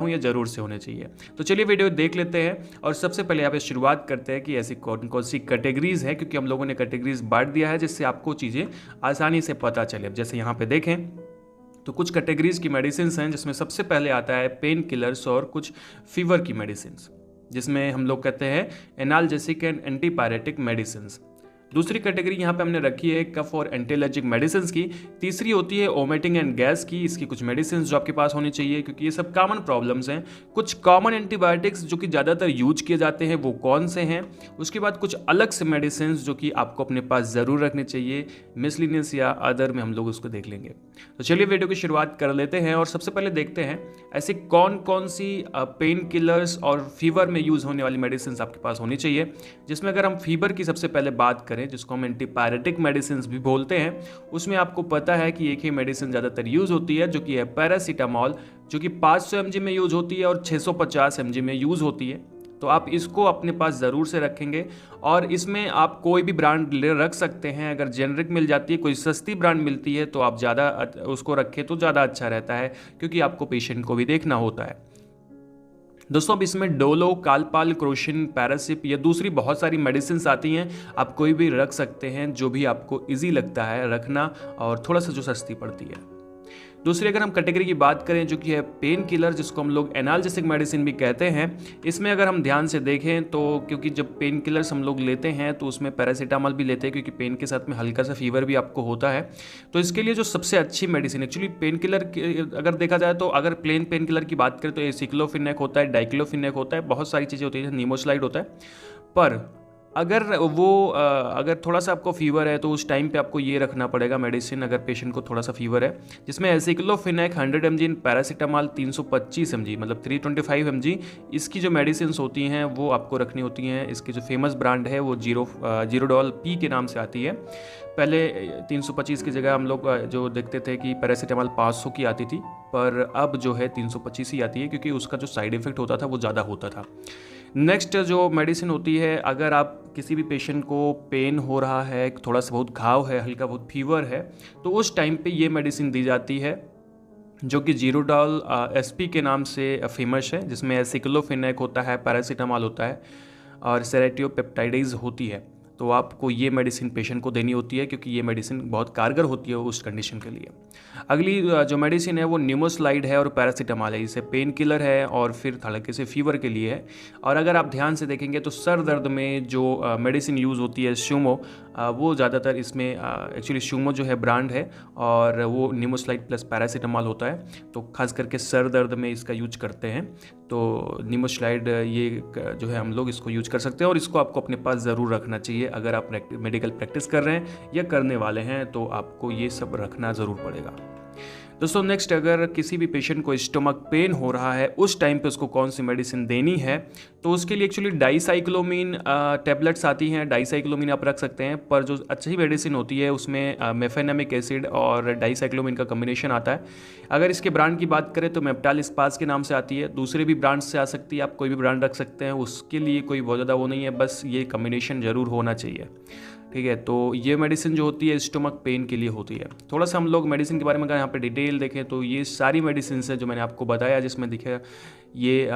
ये ज़रूर से होने चाहिए। तो चलिए वीडियो देख लेते हैं और सबसे पहले यहाँ पे शुरुआत करते हैं कि ऐसी कौन कौन सी कैटेगरीज़ है, क्योंकि हम लोगों ने कैटेगरीज बांट दिया है जिससे आपको चीज़ें आसानी से पता चले। अब जैसे यहाँ पे देखें तो कुछ कैटेगरीज की मेडिसिन हैं जिसमें सबसे पहले आता है पेन किलर्स और कुछ फीवर की मेडिसिन, जिसमें हम लोग कहते हैं एनाल्जेसिक एंड एंटीपायरेटिक मेडिसिन। दूसरी कैटेगरी यहाँ पे हमने रखी है कफ और एंटीएलर्जिक मेडिसिन की। तीसरी होती है वोमिटिंग एंड गैस की। इसकी कुछ मेडिसिन जो आपके पास होनी चाहिए, क्योंकि ये सब कॉमन प्रॉब्लम्स हैं। कुछ कॉमन एंटीबायोटिक्स जो कि ज़्यादातर यूज किए जाते हैं वो कौन से हैं। उसके बाद कुछ अलग से मेडिसिन जो कि आपको अपने पास ज़रूर रखने चाहिए, मिसलिनियस या अदर में हम लोग उसको देख लेंगे। तो चलिए वीडियो की शुरुआत कर लेते हैं और सबसे पहले देखते हैं ऐसी कौन कौन सी पेन किलर्स और फीवर में यूज़ होने वाली मेडिसिन आपके पास होनी चाहिए। जिसमें अगर हम फीवर की सबसे पहले बात करें, जिसको हम एंटीपायरेटिक मेडिसिन भी बोलते हैं, उसमें आपको पता है कि एक ही मेडिसिन ज़्यादातर यूज़ होती है, जो कि है पैरासीटामॉल, जो कि 500 mg में यूज़ होती है और 650 mg में यूज़ होती है। तो आप इसको अपने पास ज़रूर से रखेंगे और इसमें आप कोई भी ब्रांड ले रख सकते हैं। अगर जेनरिक मिल जाती है, कोई सस्ती ब्रांड मिलती है, तो आप ज़्यादा उसको रखें तो ज़्यादा अच्छा रहता है, क्योंकि आपको पेशेंट को भी देखना होता है। दोस्तों अब इसमें डोलो, कालपाल, क्रोशिन, पैरासिप या दूसरी बहुत सारी मेडिसिन आती हैं। आप कोई भी रख सकते हैं जो भी आपको इजी लगता है रखना और थोड़ा सा जो सस्ती पड़ती है। दूसरी अगर हम कैटेगरी की बात करें जो कि है पेन किलर, जिसको हम लोग एनाल्जेसिक मेडिसिन भी कहते हैं, इसमें अगर हम ध्यान से देखें तो क्योंकि जब पेन किलर्स हम लोग लेते हैं तो उसमें पैरासीटामॉल भी लेते हैं, क्योंकि पेन के साथ में हल्का सा फीवर भी आपको होता है। तो इसके लिए जो सबसे अच्छी मेडिसिन एक्चुअली पेन किलर अगर देखा जाए तो अगर प्लेन पेन किलर की बात करें तो एसिक्लोफिनेक होता है, डाइक्लोफिनेक होता है, बहुत सारी चीज़ें होती हैं, नीमोसाइड होता है। पर अगर अगर थोड़ा सा आपको फीवर है तो उस टाइम पे आपको ये रखना पड़ेगा मेडिसिन, अगर पेशेंट को थोड़ा सा फीवर है, जिसमें एसिक्लोफिनेक 100 mg, पैरासीटामॉल 325 mg मतलब 325 mg इसकी जो मेडिसिन होती हैं वो आपको रखनी होती हैं। इसकी जो फेमस ब्रांड है वो जीरोडॉल पी के नाम से आती है। पहले 325 की जगह हम लोग जो देखते थे कि पैरासीटामॉल 500 की आती थी, पर अब जो है 325 ही आती है, क्योंकि उसका जो साइड इफेक्ट होता था वो ज़्यादा होता था। नेक्स्ट जो मेडिसिन होती है, अगर आप किसी भी पेशेंट को पेन हो रहा है, थोड़ा सा बहुत घाव है, हल्का बहुत फीवर है, तो उस टाइम पे ये मेडिसिन दी जाती है जो कि जीरोडॉल एसपी के नाम से फेमस है, जिसमें एसिक्लोफिनेक होता है, पैरासीटामॉल होता है और सेरेटियोपेप्टाइडेज होती है। तो आपको ये मेडिसिन पेशेंट को देनी होती है, क्योंकि ये मेडिसिन बहुत कारगर होती है उस कंडीशन के लिए। अगली जो मेडिसिन है वो न्यूमोस्लाइड है और पैरासीटामॉल है। इसे पेन किलर है और फिर हल्के से फीवर के लिए है। और अगर आप ध्यान से देखेंगे तो सर दर्द में जो मेडिसिन यूज़ होती है सूमो, वो ज़्यादातर इसमें एक्चुअली सूमो जो है ब्रांड है और वो न्यूमोस्लाइड प्लस पैरासीटामॉल होता है। तो खास करके सर दर्द में इसका यूज करते हैं। तो न्यूमोस्लाइड ये जो है हम लोग इसको यूज कर सकते हैं और इसको आपको अपने पास ज़रूर रखना चाहिए। अगर आप मेडिकल प्रैक्टिस कर रहे हैं या करने वाले हैं तो आपको ये सब रखना ज़रूर पड़ेगा। दोस्तों नेक्स्ट, अगर किसी भी पेशेंट को स्टमक पेन हो रहा है, उस टाइम पे उसको कौन सी मेडिसिन देनी है, तो उसके लिए एक्चुअली डाइसाइक्लोमीन टैबलेट्स आती हैं। डाइसाइक्लोमीन आप रख सकते हैं, पर जो अच्छी मेडिसिन होती है उसमें मेफेनेमिक एसिड और डाइसाइक्लोमीन का कम्बिनेशन आता है। अगर इसके ब्रांड की बात करें तो मेप्टाल स्पास के नाम से आती है। दूसरे भी ब्रांड से आ सकती है, आप कोई भी ब्रांड रख सकते हैं, उसके लिए कोई बहुत ज़्यादा वो नहीं है, बस ये कम्बिनेशन ज़रूर होना चाहिए। ठीक है, तो ये मेडिसिन जो होती है स्टमक पेन के लिए होती है। थोड़ा सा हम लोग मेडिसिन के बारे में अगर यहाँ पे डिटेल देखें तो ये सारी मेडिसिन है जो मैंने आपको बताया, जिसमें दिखे ये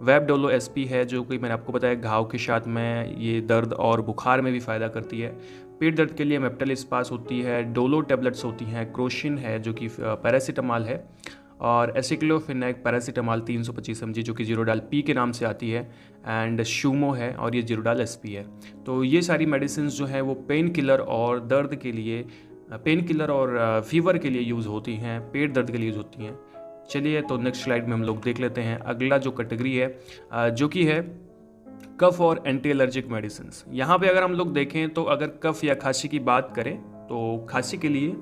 वेबडोलो एसपी है, जो कि मैंने आपको बताया घाव के साथ में ये दर्द और बुखार में भी फ़ायदा करती है। पेट दर्द के लिए मेप्टाल स्पास होती है, डोलो टैबलेट्स होती हैं, क्रोशिन है जो कि पैरासीटामॉल है, और एसिक्लोफिनेक पैरासीटामॉल 325 mg जो कि जीरोडाल पी के नाम से आती है, एंड शूमो है और ये जीरोडाल एसपी है। तो ये सारी मेडिसिन जो हैं वो पेन किलर और दर्द के लिए, पेन किलर और फीवर के लिए यूज़ होती हैं, पेट दर्द के लिए यूज़ होती हैं। चलिए तो नेक्स्ट स्लाइड में हम लोग देख लेते हैं अगला जो कैटेगरी है जो कि है कफ और एंटी एलर्जिक मेडिसिन। यहाँ पे अगर हम लोग देखें तो अगर कफ या खांसी की बात करें तो खांसी के लिए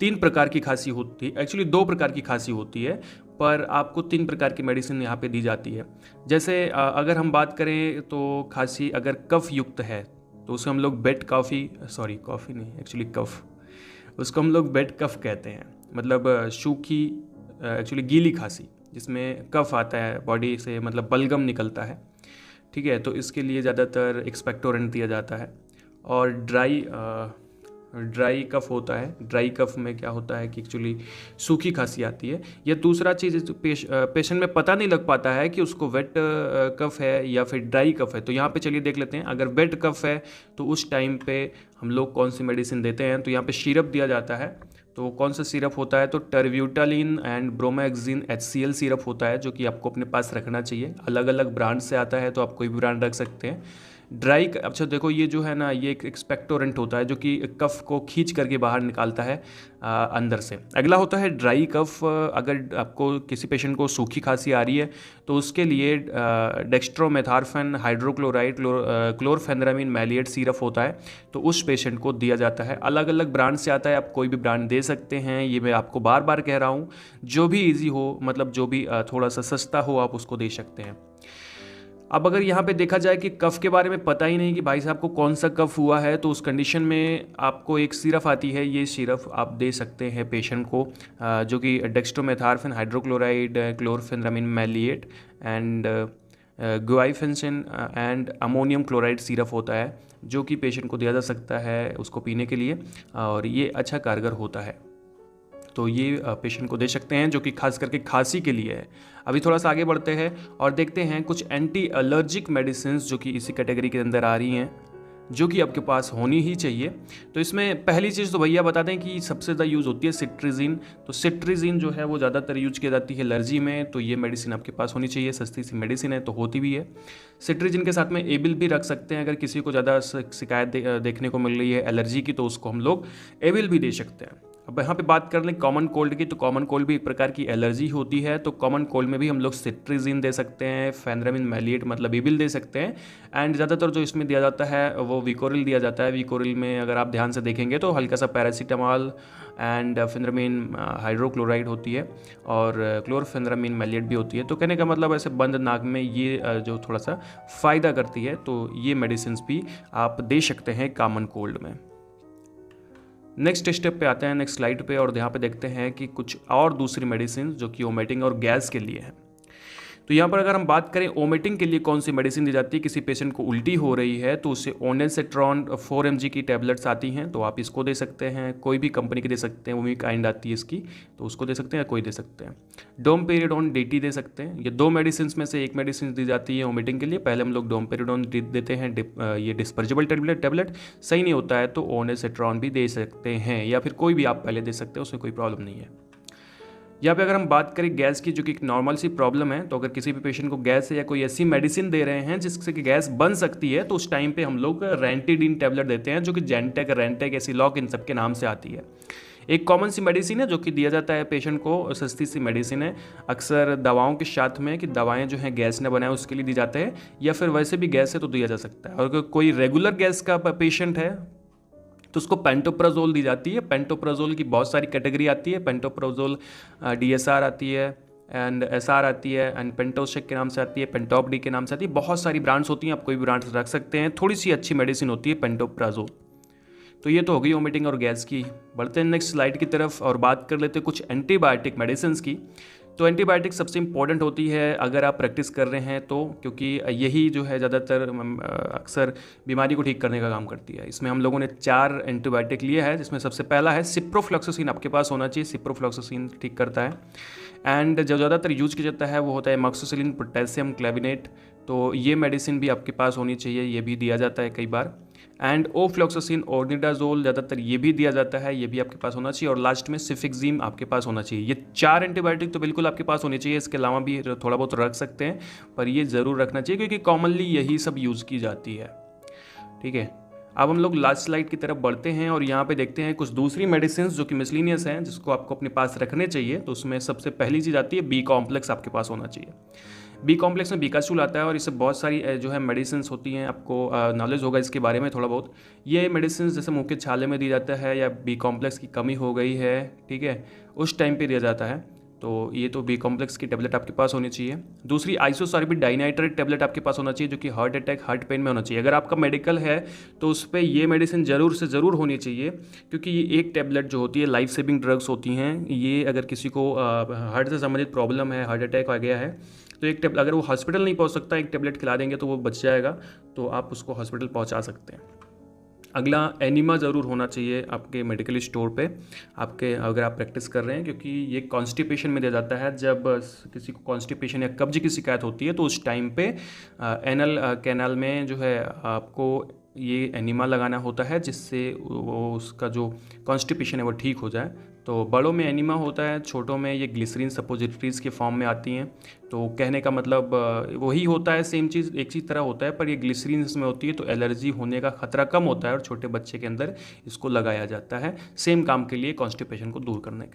3 प्रकार की खांसी होती है, एक्चुअली 2 प्रकार की खांसी होती है, पर आपको 3 प्रकार की मेडिसिन यहाँ पे दी जाती है। जैसे अगर हम बात करें तो खांसी अगर कफ युक्त है तो उसे हम लोग कॉफ़ी नहीं, एक्चुअली कफ, उसको हम लोग बेड कफ कहते हैं। मतलब सूखी एक्चुअली गीली खांसी जिसमें कफ आता है बॉडी से, मतलब बलगम निकलता है। ठीक है, तो इसके लिए ज़्यादातर एक्सपेक्टोरेंट दिया जाता है। और ड्राई कफ होता है। ड्राई कफ में क्या होता है कि एक्चुअली सूखी खांसी आती है। या दूसरा चीज़ पेशेंट में पता नहीं लग पाता है कि उसको वेट कफ है या फिर ड्राई कफ है। तो यहाँ पे चलिए देख लेते हैं। अगर वेट कफ है तो उस टाइम पे हम लोग कौन सी मेडिसिन देते हैं, तो यहाँ पे सिरप दिया जाता है। तो कौन सा सिरप होता है, तो टर्ब्यूटालिन एंड ब्रोमाक्सिन HCl सिरप होता है, जो कि आपको अपने पास रखना चाहिए। अलग अलग ब्रांड से आता है, तो आप कोई भी ब्रांड रख सकते हैं। ड्राई, अच्छा देखो ये जो है ना, ये एक एक्सपेक्टोरेंट होता है जो कि कफ को खींच करके बाहर निकालता है अंदर से। अगला होता है ड्राई कफ। अगर आपको किसी पेशेंट को सूखी खांसी आ रही है तो उसके लिए डेक्स्ट्रोमेथार्फेन हाइड्रोक्लोराइड क्लोरफेनरामिन मैलिएट सिरप होता है, तो उस पेशेंट को दिया जाता है। अलग अलग ब्रांड से आता है, आप कोई भी ब्रांड दे सकते हैं। ये मैं आपको बार बार कह रहा हूँ, जो भी ईजी हो, मतलब जो भी थोड़ा सा सस्ता हो, आप उसको दे सकते हैं। अब अगर यहाँ पे देखा जाए कि कफ़ के बारे में पता ही नहीं कि भाई साहब को कौन सा कफ़ हुआ है, तो उस कंडीशन में आपको एक सिरप आती है, ये सिरप आप दे सकते हैं पेशेंट को, जो कि dextromethorphan hydrochloride chlorpheniramine maleate and guaifenesin and ammonium chloride syrup होता है, जो कि पेशेंट को दिया जा सकता है उसको पीने के लिए, और ये अच्छा कारगर होता है। तो ये पेशेंट को दे सकते हैं, जो कि खास करके खांसी के लिए है। अभी थोड़ा सा आगे बढ़ते हैं और देखते हैं कुछ एंटी एलर्जिक मेडिसिन जो कि इसी कैटेगरी के अंदर आ रही हैं, जो कि आपके पास होनी ही चाहिए। तो इसमें पहली चीज़ तो भैया बता दें कि सबसे ज़्यादा यूज़ होती है सिट्रिजिन। तो सिट्रिजिन जो है वो ज़्यादातर यूज की जाती है एलर्जी में, तो ये मेडिसिन आपके पास होनी चाहिए। सस्ती सी मेडिसिन है तो होती भी है। सिट्रिजिन के साथ में एबिल भी रख सकते हैं। अगर किसी को ज़्यादा शिकायत देखने को मिल रही है एलर्जी की, तो उसको हम लोग एबिल भी दे सकते हैं। अब यहाँ पे बात कर लें कॉमन कोल्ड की, तो कॉमन कोल्ड भी एक प्रकार की एलर्जी होती है, तो कॉमन कोल्ड में भी हम लोग सिट्रिजिन दे सकते हैं, फेनरामिन मैलिएट मतलब एबिल दे सकते हैं। एंड ज़्यादातर जो इसमें दिया जाता है वो विकोरिल दिया जाता है। विकोरिल में अगर आप ध्यान से देखेंगे तो हल्का सा पैरासीटामॉल एंड फेनरामिन हाइड्रोक्लोराइड होती है और क्लोरफेनरामिन मैलिएट भी होती है। तो कहने का मतलब ऐसे बंद नाक में ये जो थोड़ा सा फ़ायदा करती है, तो ये मेडिसिन भी आप दे सकते हैं कॉमन कोल्ड में। नेक्स्ट स्टेप पे आते हैं, नेक्स्ट स्लाइड पे, और यहाँ पे देखते हैं कि कुछ और दूसरी मेडिसिन जो कि वोमिटिंग और गैस के लिए है। तो यहाँ पर अगर हम बात करें वोमिटिंग के लिए कौन सी मेडिसिन दी जाती है, किसी पेशेंट को उल्टी हो रही है तो उसे ओनेसेट्रॉन 4 mg की टैबलेट्स आती हैं, तो आप इसको दे सकते हैं। कोई भी कंपनी की दे सकते हैं, वो भी काइंड आती है इसकी, तो उसको दे सकते हैं या कोई दे सकते हैं। डोमपेरिडोन DT दे सकते हैं। ये दो मेडिसिन में से एक मेडिसिन दी जाती है वोमिटिंग के लिए। पहले हम लोग डोमपेरिडोन देते हैं, ये डिस्पर्जेबल टैबलेट सही नहीं होता है तो ओनेसेट्रॉन भी दे सकते हैं, या फिर कोई भी आप पहले दे सकते हैं, उसमें कोई प्रॉब्लम नहीं है। यहाँ पे अगर हम बात करें गैस की, जो कि एक नॉर्मल सी प्रॉब्लम है, तो अगर किसी भी पेशेंट को गैस है या कोई ऐसी मेडिसिन दे रहे हैं जिससे कि गैस बन सकती है, तो उस टाइम पे हम लोग रेंटिडीन टैबलेट देते हैं, जो कि जेंटेक, रेंटेक, एसिलॉक इन सब के नाम से आती है। एक कॉमन सी मेडिसिन है जो कि दिया जाता है पेशेंट को, सस्ती सी मेडिसिन है, अक्सर दवाओं के साथ में, कि दवाएं जो हैं गैस न बनाए उसके लिए दी जाते हैं, या फिर वैसे भी गैस है तो दिया जा सकता है। और अगर कोई रेगुलर गैस का पेशेंट है तो उसको पेंटोप्राजोल दी जाती है। पेंटोप्राजोल की बहुत सारी कैटेगरी आती है। पेंटोप्राजोल DSR आती है एंड SR आती है एंड पेंटोशेक के नाम से आती है, पेंटॉप डी के नाम से आती है। बहुत सारी ब्रांड्स होती हैं, आप कोई भी ब्रांड्स रख सकते हैं। थोड़ी सी अच्छी मेडिसिन होती है पेंटोप्राजोल। तो ये तो हो गई वोमिटिंग और गैस की। बढ़ते हैं नेक्स्ट स्लाइड की तरफ और बात कर लेते हैं कुछ एंटीबायोटिक मेडिसिन की। तो एंटीबायोटिक सबसे इंपॉर्टेंट होती है अगर आप प्रैक्टिस कर रहे हैं तो, क्योंकि यही जो है ज़्यादातर अक्सर बीमारी को ठीक करने का काम करती है। इसमें हम लोगों ने 4 एंटीबायोटिक लिए हैं, जिसमें सबसे पहला है सिप्रोफ्लॉक्सासिन, आपके पास होना चाहिए। सिप्रोफ्लॉक्सासिन ठीक करता है। एंड जो ज़्यादातर यूज किया जाता है वो होता है एमॉक्सिसिलिन पोटेशियम क्लेविनेट, तो ये मेडिसिन भी आपके पास होनी चाहिए, ये भी दिया जाता है कई बार। एंड ओफ्लॉक्सासिन ऑर्निडाजोल, ज़्यादातर ये भी दिया जाता है, ये भी आपके पास होना चाहिए। और लास्ट में सिफिक्जिम आपके पास होना चाहिए। ये 4 एंटीबायोटिक तो बिल्कुल आपके पास होनी चाहिए। इसके अलावा भी थोड़ा बहुत रख सकते हैं, पर ये ज़रूर रखना चाहिए क्योंकि कॉमनली यही सब यूज़ की जाती है। ठीक है, अब हम लोग लास्ट स्लाइड की तरफ बढ़ते हैं और यहाँ पे देखते हैं कुछ दूसरी मेडिसिन जो कि मिसलिनियस हैं, जिसको आपको अपने पास रखने चाहिए। तो उसमें सबसे पहली चीज़ आती है B कॉम्प्लेक्स, आपके पास होना चाहिए। B कॉम्प्लेक्स में बीकाचूल आता है और इससे बहुत सारी जो है मेडिसिन होती हैं, आपको नॉलेज होगा इसके बारे में थोड़ा बहुत। ये मेडिसिन जैसे मुँह के छाले में दी जाता है, या B कॉम्प्लेक्स की कमी हो गई है, ठीक है, उस टाइम पे दिया जाता है। तो ये तो B कॉम्प्लेक्स की टेबलेट आपके पास होनी चाहिए। दूसरी आइसोसॉर्बिट डाइनाइट्रेट टेबलेट आपके पास होना चाहिए, जो कि हार्ट अटैक, हार्ट पेन में होना चाहिए। अगर आपका मेडिकल है तो उस पर ये मेडिसिन ज़रूर से ज़रूर होनी चाहिए, क्योंकि ये एक टेबलेट जो होती है लाइफ सेविंग ड्रग्स होती हैं। ये अगर किसी को हार्ट से संबंधित प्रॉब्लम है, हार्ट अटैक आ गया है, तो एक टेबलेट, अगर वो हॉस्पिटल नहीं पहुँच सकता, एक टेबलेट खिला देंगे तो वो बच जाएगा, तो आप उसको हॉस्पिटल पहुँचा सकते हैं। अगला एनिमा ज़रूर होना चाहिए आपके मेडिकल स्टोर पे, आपके अगर आप प्रैक्टिस कर रहे हैं, क्योंकि ये कॉन्स्टिपेशन में दिया जाता है। जब किसी को कॉन्स्टिपेशन या कब्ज की शिकायत होती है तो उस टाइम पे एनल कैनाल में जो है आपको ये एनिमा लगाना होता है, जिससे वो उसका जो कॉन्स्टिपेशन है वो ठीक हो जाए। तो बड़ों में एनिमा होता है, छोटों में ये ग्लिसरीन सपोजिटरीज़ के फॉर्म में आती हैं। तो कहने का मतलब वही होता है, सेम चीज़ एक चीज़ तरह होता है, पर ये ग्लिसरीन इसमें होती है तो एलर्जी होने का खतरा कम होता है और छोटे बच्चे के अंदर इसको लगाया जाता है सेम काम के लिए, कॉन्स्टिपेशन को दूर करने के